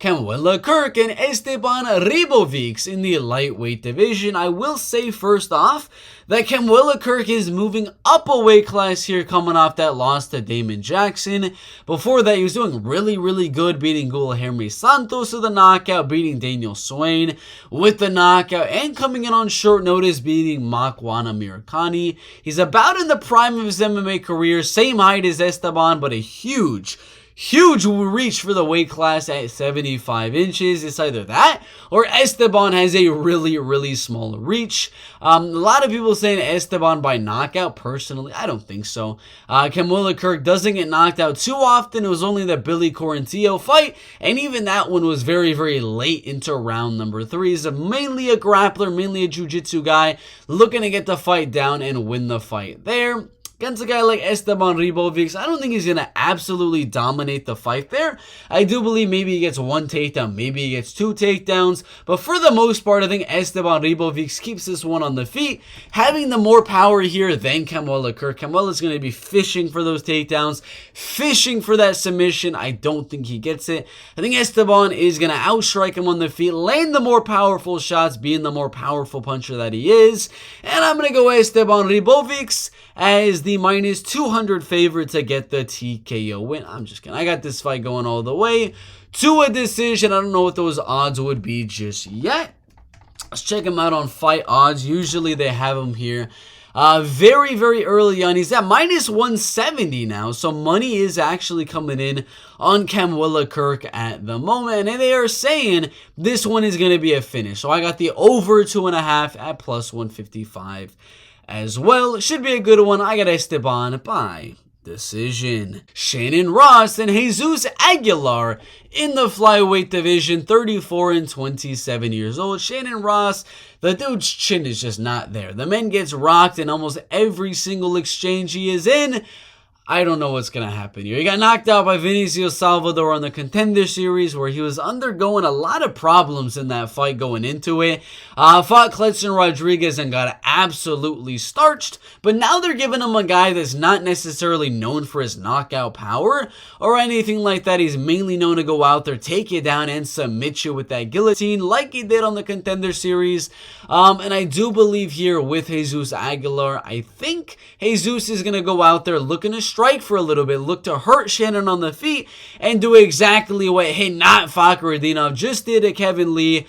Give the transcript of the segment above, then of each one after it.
Kamwilla Kirk and Esteban Ribovics in the lightweight division. I will say first off that Kamwilla Kirk is moving up a weight class here, coming off that loss to Damon Jackson. Before that, he was doing really good, beating Guilherme Santos with a knockout, beating Daniel Swain with the knockout, and coming in on short notice, beating Makwana Mirkani. He's about in the prime of his MMA career, same height as Esteban, but a huge reach for the weight class at 75 inches. It's either that or Esteban has a really small reach. A lot of people saying Esteban by knockout. Personally, I don't think so. Kamwilla Kirk doesn't get knocked out too often. It was only the Billy Quarantillo fight, and even that one was very late into round number 3. He's mainly a grappler, mainly a jiu-jitsu guy, looking to get the fight down and win the fight there. Against a guy like Esteban Ribovics, I don't think he's going to absolutely dominate the fight there. I do believe maybe he gets 1 takedown, maybe he gets 2 takedowns. But for the most part, I think Esteban Ribovics keeps this one on the feet, having the more power here than Kamwilla Kirk. Kamwilla's going to be fishing for those takedowns, fishing for that submission. I don't think he gets it. I think Esteban is going to outstrike him on the feet, land the more powerful shots, being the more powerful puncher that he is. And I'm going to go Esteban Ribovics as the minus 200 favorite to get the TKO win. I'm just kidding. I got this fight going all the way to a decision. I don't know what those odds would be just yet. Let's check them out on Fight Odds. Usually they have them here very early on. He's at minus 170 now, so money is actually coming in on Kamwilla Kirk at the moment, and they are saying this one is going to be a finish. So I got the over 2.5 at plus 155 as well. Should be a good one. I got Esteban by decision. Shannon Ross and Jesus Aguilar in the flyweight division, 34 and 27 years old. Shannon Ross, the dude's chin is just not there. The man gets rocked in almost every single exchange he is in. I don't know what's going to happen here. He got knocked out by Vinicio Salvador on the Contender Series, where he was undergoing a lot of problems in that fight going into it. Fought Kletzner Rodriguez and got absolutely starched, but now they're giving him a guy that's not necessarily known for his knockout power or anything like that. He's mainly known to go out there, take you down, and submit you with that guillotine like he did on the Contender Series. And I do believe here with Jesus Aguilar, I think Jesus is going to go out there looking to strike for a little bit, look to hurt Shannon on the feet, and do exactly what Hinat Fakhretdinov just did to Kevin Lee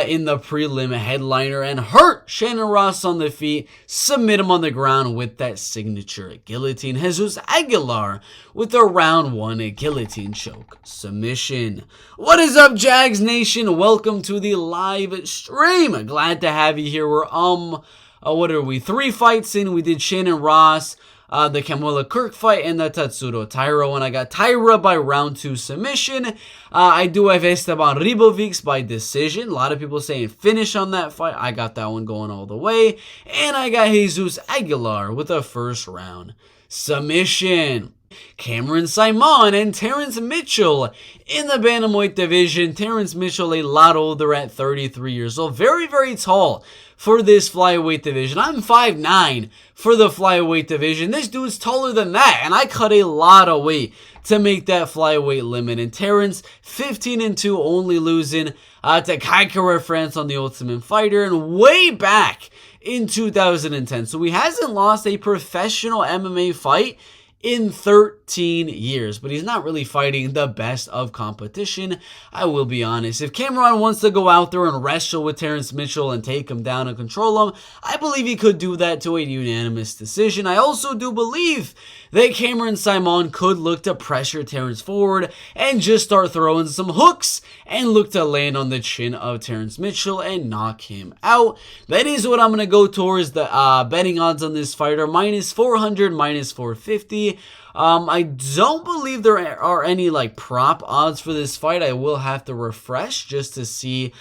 in the prelim headliner, and hurt Shannon Ross on the feet, submit him on the ground with that signature guillotine. Jesus Aguilar with a round 1 guillotine choke submission. What is up, Jags Nation? Welcome to the live stream. Glad to have you here. We're what are we? 3 fights in. We did Shannon Ross, the Kamwilla Kirk fight, and the Tatsuro Taira one. I got Taira by round 2 submission. I do have Esteban Ribovics by decision. A lot of people saying finish on that fight. I got that one going all the way. And I got Jesus Aguilar with a first round submission. Cameron Simon and Terrence Mitchell in the bantamweight division. Terrence Mitchell a lot older at 33 years old. Very tall for this flyweight division. I'm 5'9" for the flyweight division. This dude's taller than that, and I cut a lot of weight to make that flyweight limit. And Terrence, 15-2, only losing to Kai Kara-France on the Ultimate Fighter, and way back in 2010. So he hasn't lost a professional MMA fight in 13 years, but he's not really fighting the best of competition, I will be honest. If Cameron wants to go out there and wrestle with Terrence Mitchell and take him down and control him, I believe he could do that to a unanimous decision. I also do believe that Cameron Simon could look to pressure Terrence forward and just start throwing some hooks and look to land on the chin of Terrence Mitchell and knock him out. That is what I'm going to go towards. The betting odds on this fighter, minus 400, minus 450. I don't believe there are any like prop odds for this fight. I will have to refresh just to see,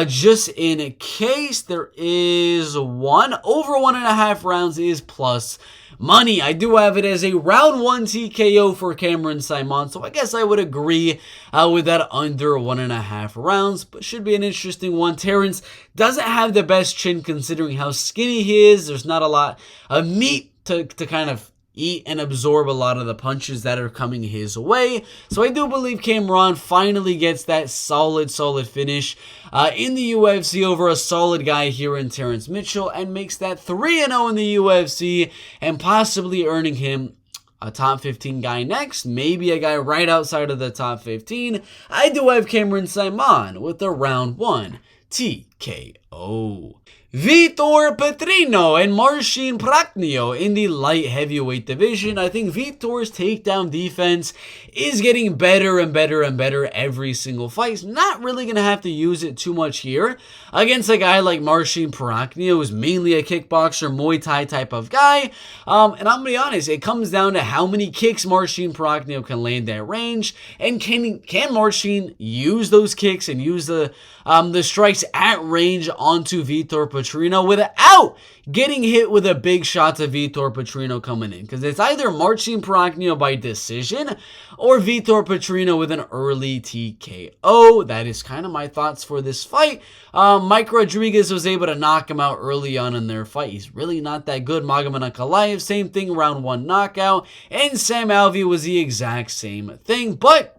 just in case there is one. Over 1.5 rounds is plus money. I do have it as a round 1 TKO for Cameron Simon, so I guess I would agree with that under 1.5 rounds, but should be an interesting one. Terrence doesn't have the best chin considering how skinny he is. There's not a lot of meat to kind of eat and absorb a lot of the punches that are coming his way. So I do believe Cameron finally gets that solid finish in the UFC over a solid guy here in Terrence Mitchell, and makes that 3-0 in the UFC, and possibly earning him a top 15 guy next, maybe a guy right outside of the top 15. I do have Cameron Saaiman with the round 1 TKO. Vitor Petrino and Marcin Prachnio in the light heavyweight division. I think Vitor's takedown defense is getting better and better every single fight. He's not really going to have to use it too much here against a guy like Marcin Prachnio, who's mainly a kickboxer, Muay Thai type of guy. And I'm going to be honest, it comes down to how many kicks Marcin Prachnio can land at range, and can Marcin use those kicks and use the strikes at range onto Vitor Petrino without getting hit with a big shot to Vitor Petrino coming in. Because it's either Marcin Prachnio by decision or Vitor Petrino with an early TKO. That is kind of my thoughts for this fight. Mike Rodriguez was able to knock him out early on in their fight. He's really not that good. Magomed Ankalaev, same thing, round 1 knockout. And Sam Alvey was the exact same thing. But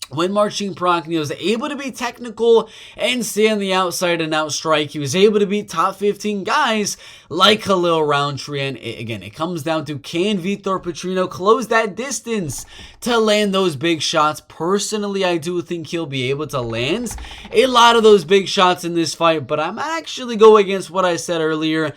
when Marcin Prachnio was able to be technical and stay on the outside and outstrike, he was able to beat top 15 guys like Khalil Roundtree. And again, it comes down to, can Vitor Petrino close that distance to land those big shots? Personally, I do think he'll be able to land a lot of those big shots in this fight, but I'm actually going against what I said earlier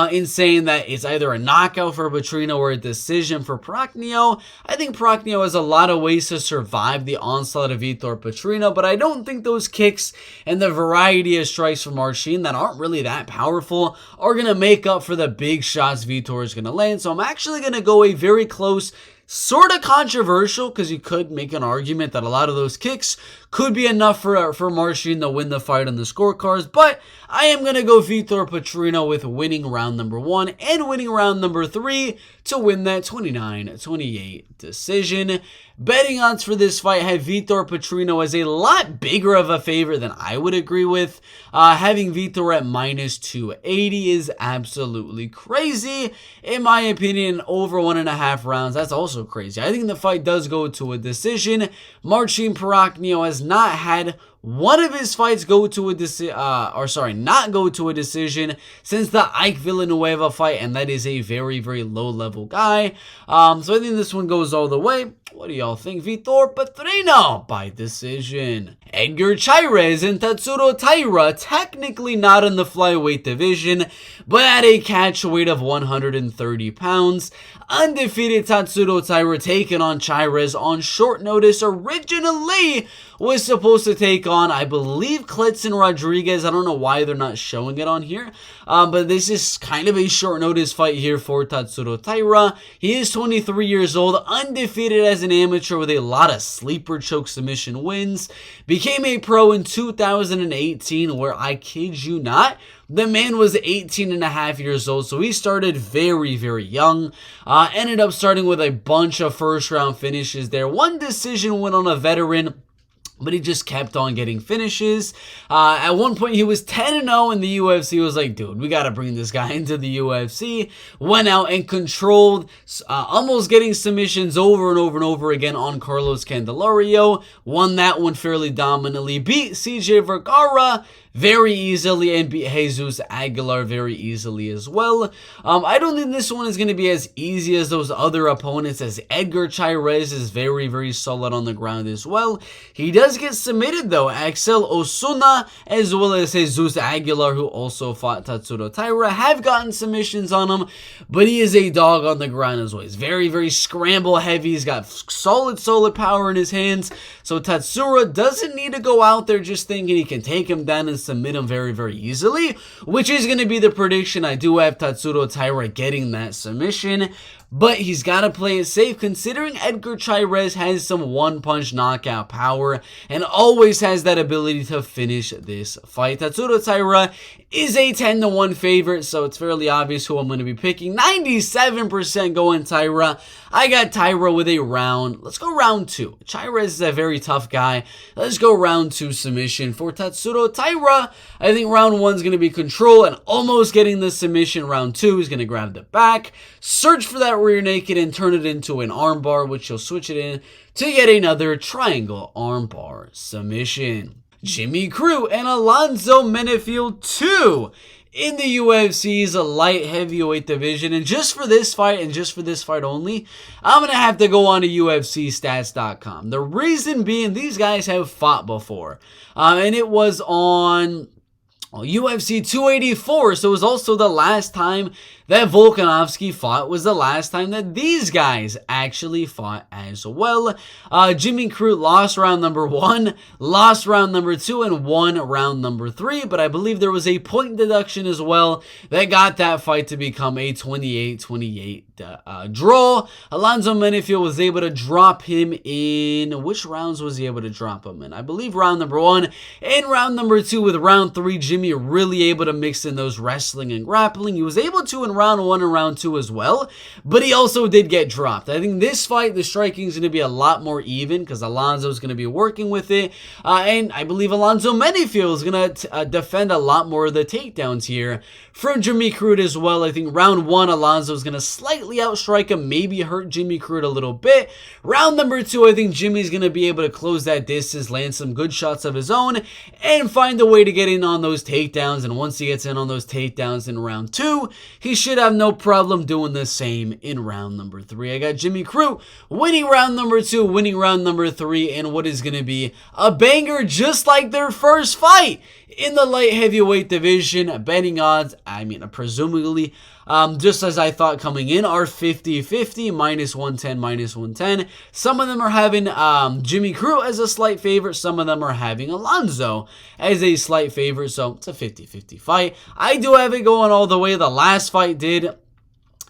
in saying that it's either a knockout for Petrino or a decision for Prachnio. I think Prachnio has a lot of ways to survive the onslaught of Vitor Petrino, but I don't think those kicks and the variety of strikes from Marcin that aren't really that powerful are going to make up for the big shots Vitor is going to land. So I'm actually going to go a very close, sort of controversial, because you could make an argument that a lot of those kicks could be enough for Marcin to win the fight on the scorecards, but I am going to go Vitor Petrino with winning round number 1 and winning round number 3 to win that 29-28 decision. Betting odds for this fight have Vitor Petrino as a lot bigger of a favorite than I would agree with. Having Vitor at -280 is absolutely crazy. In my opinion, over 1.5 rounds, that's also crazy. I think the fight does go to a decision. Marcin Prachnio has not had one of his fights not go to a decision since the Ike Villanueva fight, and that is a very low level guy. So I think this one goes all the way. What do y'all think? Vitor Petrino by decision. Edgar Chairez and Tatsuro Taira, technically not in the flyweight division, but at a catch weight of 130 pounds. Undefeated Tatsuro Taira taking on Chairez on short notice. Originally was supposed to take on, I believe, Kletzen Rodriguez. I don't know why they're not showing it on here, but this is kind of a short notice fight here for Tatsuro Taira. He is 23 years old, undefeated as an amateur with a lot of sleeper choke submission wins. Became a pro in 2018, where, I kid you not, the man was 18 and a half years old, so he started very young. Ended up starting with a bunch of first round finishes there. One decision win on a veteran, but he just kept on getting finishes. At one point, he was 10-0 in the UFC. He was like, dude, we got to bring this guy into the UFC. Went out and controlled, almost getting submissions over and over again on Carlos Candelario. Won that one fairly dominantly. Beat CJ Vergara very easily, and beat Jesus Aguilar very easily as well. I don't think this one is going to be as easy as those other opponents, as Edgar Chairez is very solid on the ground as well. He does get submitted though. Axel Osuna as well as Jesus Aguilar, who also fought Tatsuro Taira, have gotten submissions on him, but he is a dog on the ground as well. He's very scramble heavy. He's got solid power in his hands, so Tatsuro doesn't need to go out there just thinking he can take him down and submit him very easily, which is going to be the prediction. I do have Tatsuro Taira getting that submission, but he's got to play it safe, considering Edgar Chairez has some one-punch knockout power and always has that ability to finish this fight. Tatsuro Taira is a 10-1 favorite, so it's fairly obvious who I'm going to be picking. 97% going Taira. I got Taira with a round. Let's go round 2. Chairez is a very tough guy. Let's go round 2 submission for Tatsuro Taira. I think round 1 is going to be control and almost getting the submission. Round 2 is going to grab the back, search for that that rear naked and turn it into an armbar, which he'll switch it in to get another triangle armbar submission. Jimmy Crute and Alonzo Menifield 2 in the UFC's light heavyweight division. And just for this fight and just for this fight only, I'm going to have to go on to UFCstats.com. The reason being, these guys have fought before. And it was on UFC 284, so it was also the last time that Volkanovski fought, was the last time that these guys actually fought as well. Jimmy Crute lost round number 1, lost round number 2, and won round number 3, but I believe there was a point deduction as well that got that fight to become a 28-28 draw. Alonzo Menifield was able to drop him in, which rounds was he able to drop him in? I believe round number 1 and round number 2. With round 3, Jimmy really able to mix in those wrestling and grappling. He was able to in round 1 and round 2 as well, but he also did get dropped. I think this fight, the striking is going to be a lot more even because Alonzo is going to be working with it, and I believe Alonzo Menifield is going to defend a lot more of the takedowns here from Jimmy Crute as well. I think round 1, Alonzo is going to slightly outstrike him, maybe hurt Jimmy Crute a little bit. Round number 2, I think Jimmy's going to be able to close that distance, land some good shots of his own, and find a way to get in on those takedowns. And once he gets in on those takedowns in round 2, he should have no problem doing the same in round number 3. I got Jimmy Crute winning round number 2, winning round number 3, and what is going to be a banger just like their first fight in the light heavyweight division. Betting odds, I mean, presumably, just as I thought coming in, are 50-50, minus 110, minus 110. Some of them are having Jimmy Crute as a slight favorite. Some of them are having Alonzo as a slight favorite. So it's a 50-50 fight. I do have it going all the way. The last fight did.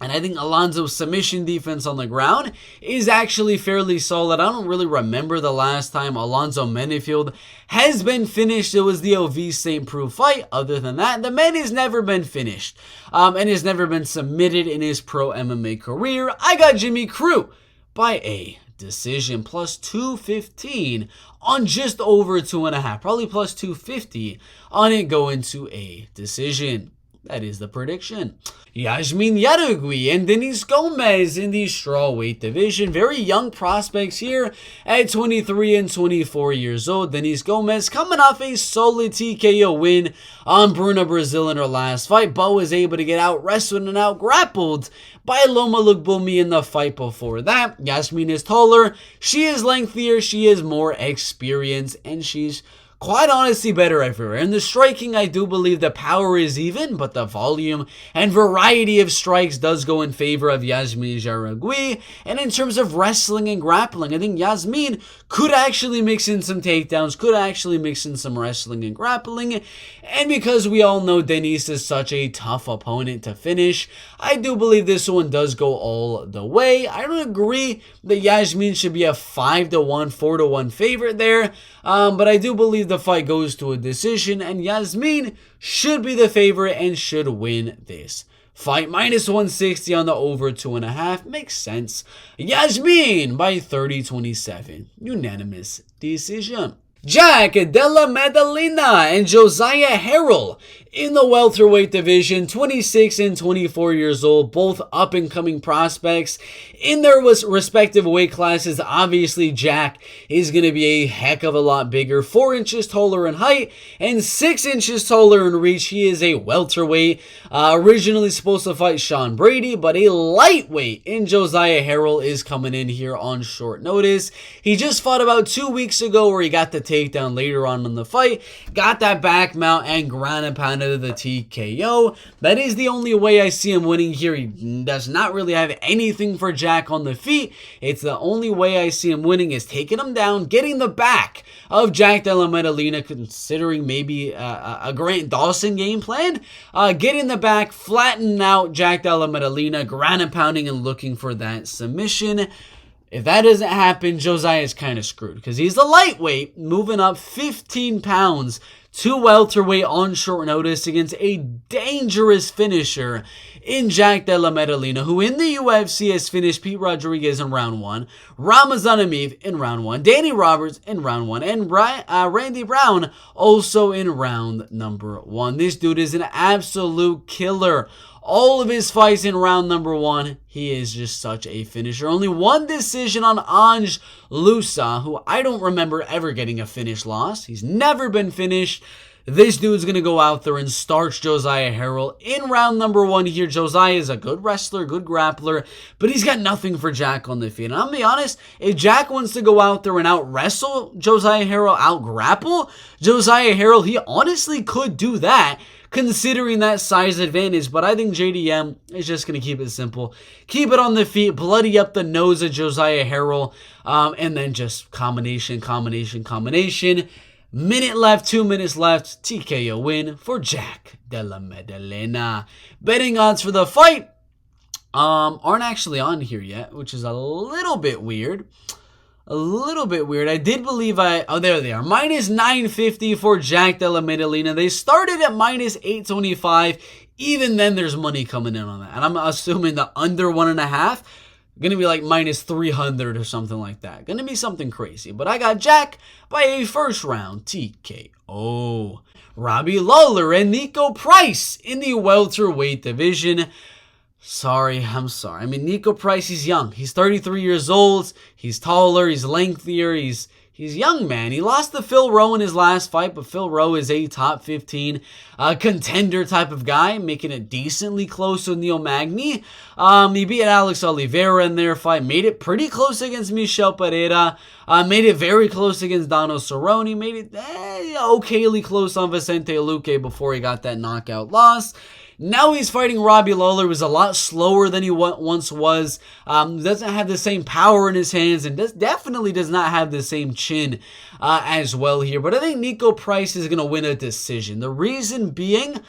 And I think Alonzo's submission defense on the ground is actually fairly solid. I don't really remember the last time Alonzo Menifield has been finished. It was the OV St. Preux fight. Other than that, the man has never been finished and has never been submitted in his pro MMA career. I got Jimmy Crute by a decision, plus 215 on just over 2.5. Probably plus 250 on it going to a decision. That is the prediction. Yasmin Yarugui and Denise Gomez in the strawweight division. Very young prospects here at 23 and 24 years old. Denise Gomez coming off a solid TKO win on Bruna Brazil in her last fight, but was able to get out wrestled and out grappled by Loma Lookboonmee in the fight before that. Yasmin is taller, she is lengthier, she is more experienced, and she's quite honestly better everywhere. In the striking, I do believe the power is even, but the volume and variety of strikes does go in favor of Yasmin Yarugui. And in terms of wrestling and grappling, I think Yasmin could actually mix in some takedowns, could actually mix in some wrestling and grappling. And because we all know Denise is such a tough opponent to finish, I do believe this one does go all the way. I don't agree that Yasmin should be a 5-1, 4-1 favorite there, but I do believe the fight goes to a decision, and Yasmin should be the favorite and should win this fight. Minus 160 on the over 2.5 makes sense. Yasmin by 30-27, unanimous decision. Jack Della Maddalena and Josiah Harrell in the welterweight division, 26 and 24 years old, both up-and-coming prospects in their respective weight classes. Obviously, Jack is going to be a heck of a lot bigger, 4 inches taller in height and 6 inches taller in reach. He is a welterweight, originally supposed to fight Sean Brady, but a lightweight in Josiah Harrell is coming in here on short notice. He just fought about 2 weeks ago where he got the takedown later on in the fight, got that back mount and ground and pound of the TKO. That is the only way I see him winning here. He does not really have anything for Jack on the feet. It's the only way I see him winning is taking him down, getting the back of Jack Della Maddalena, considering maybe a Grant Dawson game plan. Getting the back, flattening out Jack Della Maddalena, ground and pounding and looking for that submission. If that doesn't happen, Josiah is kind of screwed because he's the lightweight, moving up 15 pounds to welterweight on short notice against a dangerous finisher in Jack Della Maddalena, who in the UFC has finished Pete Rodriguez in round 1, Ramazan Emeev in round 1, Danny Roberts in round 1, and Randy Brown also in round number 1. This dude is an absolute killer All of his fights in round number 1, he is just such a finisher. Only one decision on Ange Lusa, who I don't remember ever getting a finish loss. He's never been finished. This dude's going to go out there and starch Josiah Harrell in round number 1 here. Josiah is a good wrestler, good grappler, but he's got nothing for Jack on the feet. And I'm going to be honest, if Jack wants to go out there and out-wrestle Josiah Harrell, out-grapple Josiah Harrell, he honestly could do that, considering that size advantage. But I think JDM is just going to keep it simple. Keep it on the feet, bloody up the nose of Josiah Harrell, and then just combination. Minute left, 2 minutes left. TKO win for Jack Della Maddalena. Betting odds for the fight aren't actually on here yet, which is a little bit weird. I did believe oh, there they are. Minus 950 for Jack Della Maddalena. They started at minus 825. Even then, there's money coming in on that. And I'm assuming the under 1.5 going to be like minus 300 or something like that. Going to be something crazy. But I got Jack by a first round TKO. Robbie Lawler and Nico Price in the welterweight division. I'm sorry. I mean, Nico Price, he's young. He's 33 years old. He's taller. He's lengthier. He's young, man. He lost to Phil Rowe in his last fight, but Phil Rowe is a top 15 contender type of guy, making it decently close with Neil Magny. He beat Alex Oliveira in their fight, made it pretty close against Michel Pereira, made it very close against Dono Cerrone, made it okayly close on Vicente Luque before he got that knockout loss. Now he's fighting Robbie Lawler, who's a lot slower than he once was. Doesn't have the same power in his hands, and definitely does not have the same chin as well here. But I think Nico Price is going to win a decision. The reason being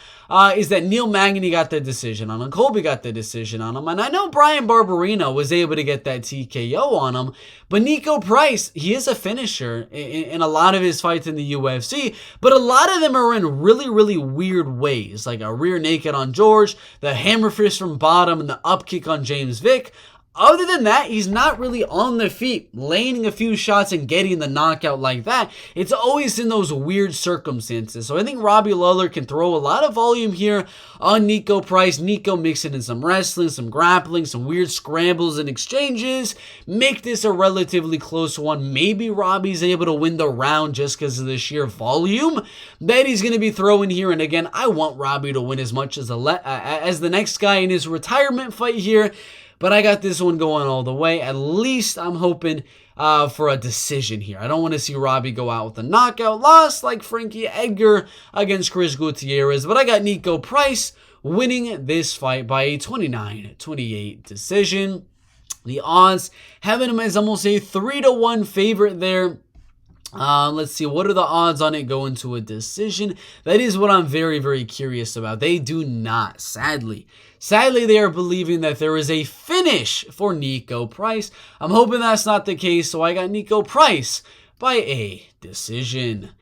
is that Neil Magny got the decision on him. Colby got the decision on him. And I know Brian Barberino was able to get that TKO on him. But Nico Price, he is a finisher in a lot of his fights in the UFC. But a lot of them are in really, really weird ways. Like a rear naked on George, the hammer fist from bottom, and the up kick on James Vick. Other than that, he's not really on the feet, laying a few shots and getting the knockout like that. It's always in those weird circumstances. So I think Robbie Lawler can throw a lot of volume here on Nico Price. Nico mixing in some wrestling, some grappling, some weird scrambles and exchanges. Make this a relatively close one. Maybe Robbie's able to win the round just because of the sheer volume that he's going to be throwing here. And again, I want Robbie to win as much as the next guy in his retirement fight here. But I got this one going all the way. At least I'm hoping for a decision here. I don't want to see Robbie go out with a knockout loss like Frankie Edgar against Chris Gutierrez. But I got Nico Price winning this fight by a 29-28 decision. The odds having him as almost a 3-1 favorite there. Let's see, what are the odds on it going to a decision? That is what I'm very, very curious about. They do not, sadly, they are believing that there is a finish for Nico Price. I'm hoping that's not the case, so I got Nico Price by a decision.